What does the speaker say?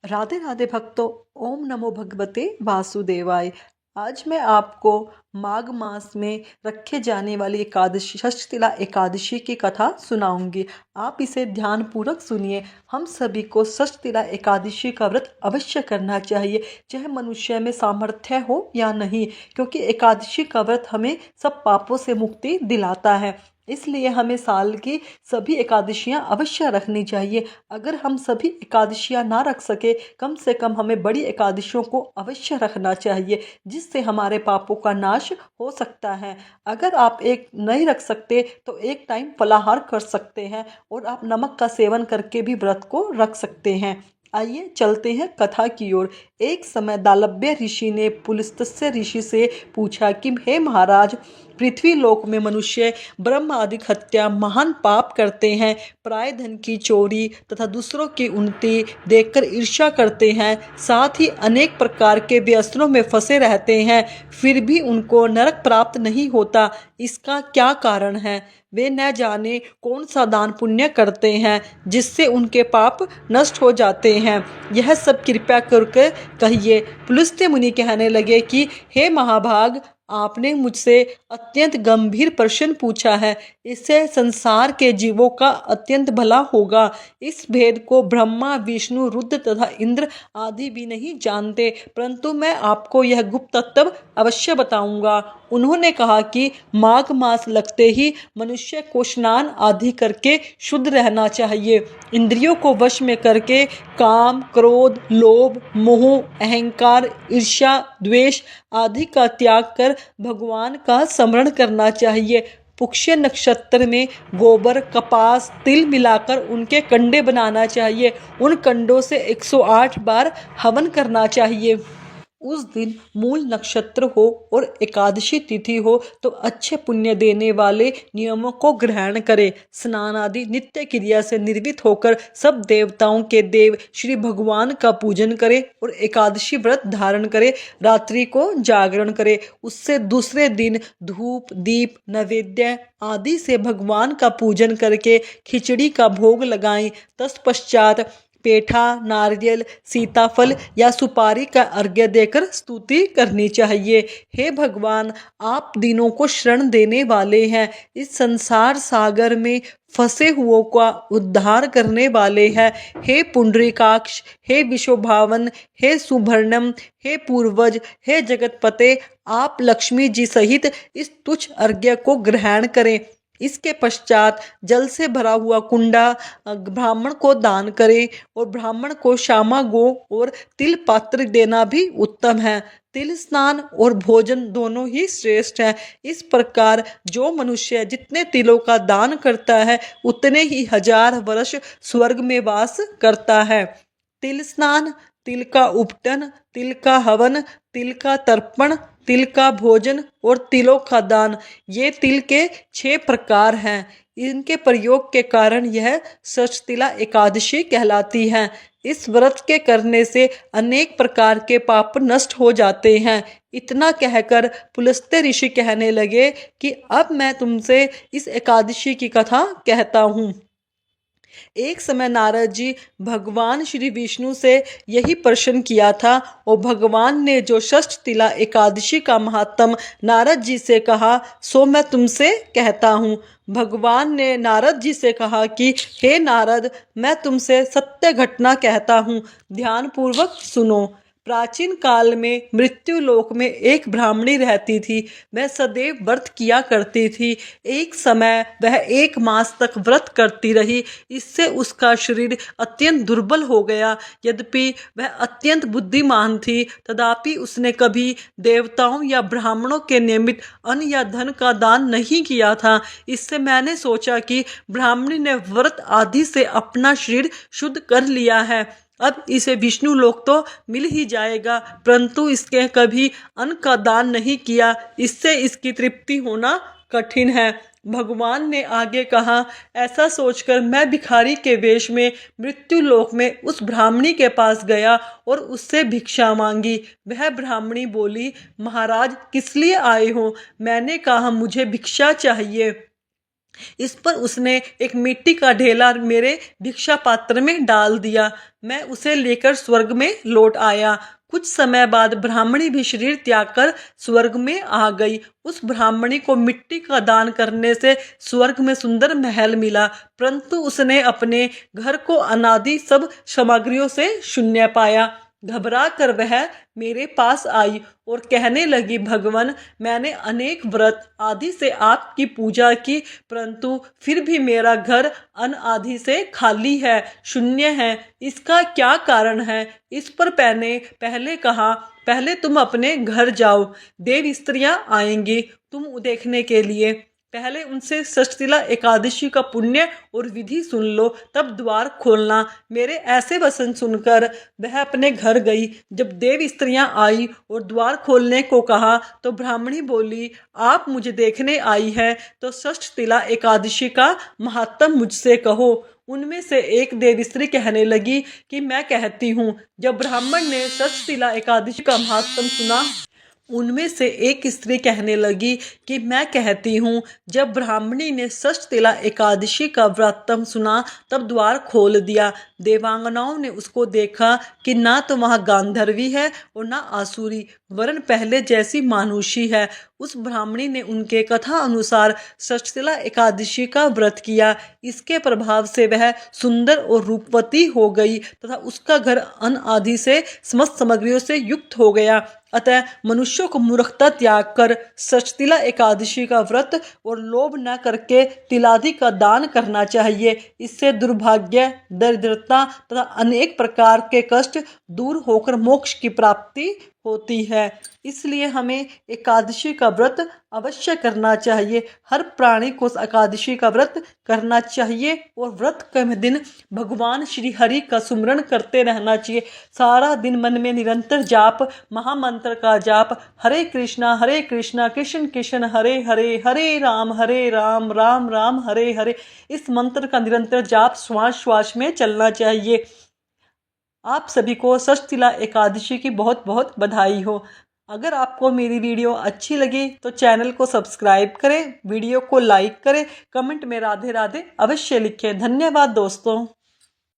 राधे राधे भक्तों। ओम नमो भगवते वासुदेवाय। आज मैं आपको माघ मास में रखे जाने वाली एकादशी षष्ठिला एकादशी की कथा सुनाऊंगी। आप इसे ध्यान पूर्वक सुनिए। हम सभी को षष्ठिला एकादशी का व्रत अवश्य करना चाहिए, चाहे मनुष्य में सामर्थ्य हो या नहीं, क्योंकि एकादशी का व्रत हमें सब पापों से मुक्ति दिलाता है। इसलिए हमें साल की सभी एकादशियां अवश्य रखनी चाहिए। अगर हम सभी एकादशियां ना रख सके, कम से कम हमें बड़ी एकादशियों को अवश्य रखना चाहिए, जिससे हमारे पापों का नाश हो सकता है। अगर आप एक नहीं रख सकते तो एक टाइम फलाहार कर सकते हैं और आप नमक का सेवन करके भी व्रत को रख सकते हैं। आइए चलते हैं कथा की ओर। एक समय दालभ्य ऋषि ने पुलस्त्य ऋषि से पूछा कि हे महाराज, पृथ्वी लोक में मनुष्य ब्रह्म आदि हत्या महान पाप करते हैं, पराय धन की चोरी तथा दूसरों की उन्नति देखकर ईर्ष्या करते हैं, साथ ही अनेक प्रकार के व्यसनों में फंसे रहते हैं, फिर भी उनको नरक प्राप्त नहीं होता। इसका क्या कारण है? वे न जाने कौन सा दान पुण्य करते हैं जिससे उनके पाप नष्ट हो जाते हैं। यह सब कृपया करके कहिए। पुलस्त्य मुनि कहने लगे कि हे महाभाग, आपने मुझसे अत्यंत गंभीर प्रश्न पूछा है। इससे संसार के जीवों का अत्यंत भला होगा। इस भेद को ब्रह्मा, विष्णु, रुद्र तथा इंद्र आदि भी नहीं जानते, परंतु मैं आपको यह गुप्त तत्व अवश्य बताऊंगा। उन्होंने कहा कि माघ मास लगते ही मनुष्य को स्नान आदि करके शुद्ध रहना चाहिए। इंद्रियों को वश में करके काम, क्रोध, लोभ, मोह, अहंकार, ईर्ष्या, द्वेष आदि का त्याग कर भगवान का स्मरण करना चाहिए। पुष्य नक्षत्र में गोबर, कपास, तिल मिलाकर उनके कंडे बनाना चाहिए। उन कंडों से 108 बार हवन करना चाहिए। उस दिन मूल नक्षत्र हो और एकादशी तिथि हो तो अच्छे पुण्य देने वाले नियमों को ग्रहण करें। स्नान आदि नित्य क्रिया से निर्वित होकर सब देवताओं के देव श्री भगवान का पूजन करें और एकादशी व्रत धारण करें। रात्रि को जागरण करें। उससे दूसरे दिन धूप, दीप, नैवेद्य आदि से भगवान का पूजन करके खिचड़ी का भोग लगाएं। तत्पश्चात पेठा, नारियल, सीताफल या सुपारी का अर्घ्य देकर स्तुति करनी चाहिए। हे भगवान, आप दीनों को शरण देने वाले हैं। इस संसार सागर में फंसे हुओं का उद्धार करने वाले हैं। हे पुंडरीकाक्ष, हे विश्वभावन, हे सुभर्णम, हे पूर्वज, हे जगतपते, आप लक्ष्मी जी सहित इस तुच्छ अर्घ्य को ग्रहण करें। इसके पश्चात जल से भरा हुआ कुंडा ब्राह्मण को दान करें और ब्राह्मण को श्यामा गो और तिल पात्र देना भी उत्तम है। तिल स्नान और भोजन दोनों ही श्रेष्ठ हैं। इस प्रकार जो मनुष्य जितने तिलों का दान करता है उतने ही 1000 वर्ष स्वर्ग में वास करता है। तिल स्नान, तिल का उपटन, तिल का हवन, तिल का तर्पण, तिल का भोजन और तिलों का दान, ये तिल के 6 प्रकार हैं। इनके प्रयोग के कारण यह षष्ठिला एकादशी कहलाती है। इस व्रत के करने से अनेक प्रकार के पाप नष्ट हो जाते हैं। इतना कहकर पुलस्त्य ऋषि कहने लगे कि अब मैं तुमसे इस एकादशी की कथा कहता हूँ। एक समय नारद जी भगवान श्री विष्णु से यही प्रश्न किया था और भगवान ने जो षष्ठिला एकादशी का महात्म नारद जी से कहा सो मैं तुमसे कहता हूँ। भगवान ने नारद जी से कहा कि हे नारद, मैं तुमसे सत्य घटना कहता हूँ, ध्यान पूर्वक सुनो। प्राचीन काल में मृत्यु लोक में एक ब्राह्मणी रहती थी। वह सदैव व्रत किया करती थी। एक समय वह 1 मास तक व्रत करती रही। इससे उसका शरीर अत्यंत दुर्बल हो गया। यद्यपि वह अत्यंत बुद्धिमान थी, तथापि उसने कभी देवताओं या ब्राह्मणों के नियमित अन्न या धन का दान नहीं किया था। इससे मैंने सोचा कि ब्राह्मणी ने व्रत आदि से अपना शरीर शुद्ध कर लिया है, अब इसे विष्णु लोक तो मिल ही जाएगा, परंतु इसके कभी अन्न का दान नहीं किया, इससे इसकी तृप्ति होना कठिन है। भगवान ने आगे कहा, ऐसा सोचकर मैं भिखारी के वेश में मृत्यु लोक में उस ब्राह्मणी के पास गया और उससे भिक्षा मांगी। वह ब्राह्मणी बोली, महाराज किस लिए आए हो? मैंने कहा मुझे भिक्षा चाहिए। इस पर उसने एक मिट्टी का ढेला मेरे भिक्षा पात्र में डाल दिया। मैं उसे लेकर स्वर्ग में लौट आया। कुछ समय बाद ब्राह्मणी भी शरीर त्याग कर स्वर्ग में आ गई। उस ब्राह्मणी को मिट्टी का दान करने से स्वर्ग में सुंदर महल मिला, परंतु उसने अपने घर को अनादि सब सामग्रियों से शून्य पाया। घबरा कर वह मेरे पास आई और कहने लगी, भगवान, मैंने अनेक व्रत आदि से आपकी पूजा की, परंतु फिर भी मेरा घर अन्न आदि से खाली है, शून्य है। इसका क्या कारण है? इस पर मैंने पहले कहा, पहले तुम अपने घर जाओ, देव स्त्रियां आएंगी तुम देखने के लिए। पहले उनसे षष्ठीला एकादशी का पुण्य और विधि सुन लो, तब द्वार खोलना। मेरे ऐसे वचन सुनकर वह अपने घर गई। जब देव स्त्रियां आई और द्वार खोलने को कहा तो ब्राह्मणी बोली, आप मुझे देखने आई है तो षष्ठीला एकादशी का महात्म मुझसे कहो। उनमें से एक देव स्त्री कहने लगी कि मैं कहती हूँ। जब ब्राह्मण ने षष्ठीला एकादशी का महात्म सुना, उनमें से एक स्त्री कहने लगी कि मैं कहती हूँ। जब ब्राह्मणी ने षष्ठीला एकादशी का व्रतम सुना, तब द्वार खोल दिया। देवांगनाओं ने उसको देखा कि ना तो वहाँ गांधर्वी है और ना आसुरी, वरन पहले जैसी मानुषी है। उस ब्राह्मणी ने उनके कथा अनुसार षष्ठीला एकादशी का व्रत किया। इसके प्रभाव से वह सुंदर और रूपवती हो गई तथा उसका घर अन्न आदि से समस्त सामग्रियों से युक्त हो गया। अतः मनुष्यों को मूर्खता त्याग कर षष्ठीला एकादशी का व्रत और लोभ न करके तिलादि का दान करना चाहिए। इससे दुर्भाग्य, दरिद्रता तथा अनेक प्रकार के कष्ट दूर होकर मोक्ष की प्राप्ति होती है। इसलिए हमें एकादशी का व्रत अवश्य करना चाहिए। हर प्राणी को एकादशी का व्रत करना चाहिए और व्रत के दिन भगवान श्री हरि का सुमिरन करते रहना चाहिए। सारा दिन मन में निरंतर जाप, महामंत्र का जाप, हरे कृष्णा कृष्ण कृष्ण हरे हरे, हरे राम राम राम हरे हरे, इस मंत्र का निरंतर जाप श्वास श्वास में चलना चाहिए। आप सभी को षष्ठीला एकादशी की बहुत बहुत बधाई हो। अगर आपको मेरी वीडियो अच्छी लगी तो चैनल को सब्सक्राइब करें, वीडियो को लाइक करें, कमेंट में राधे राधे अवश्य लिखें। धन्यवाद दोस्तों।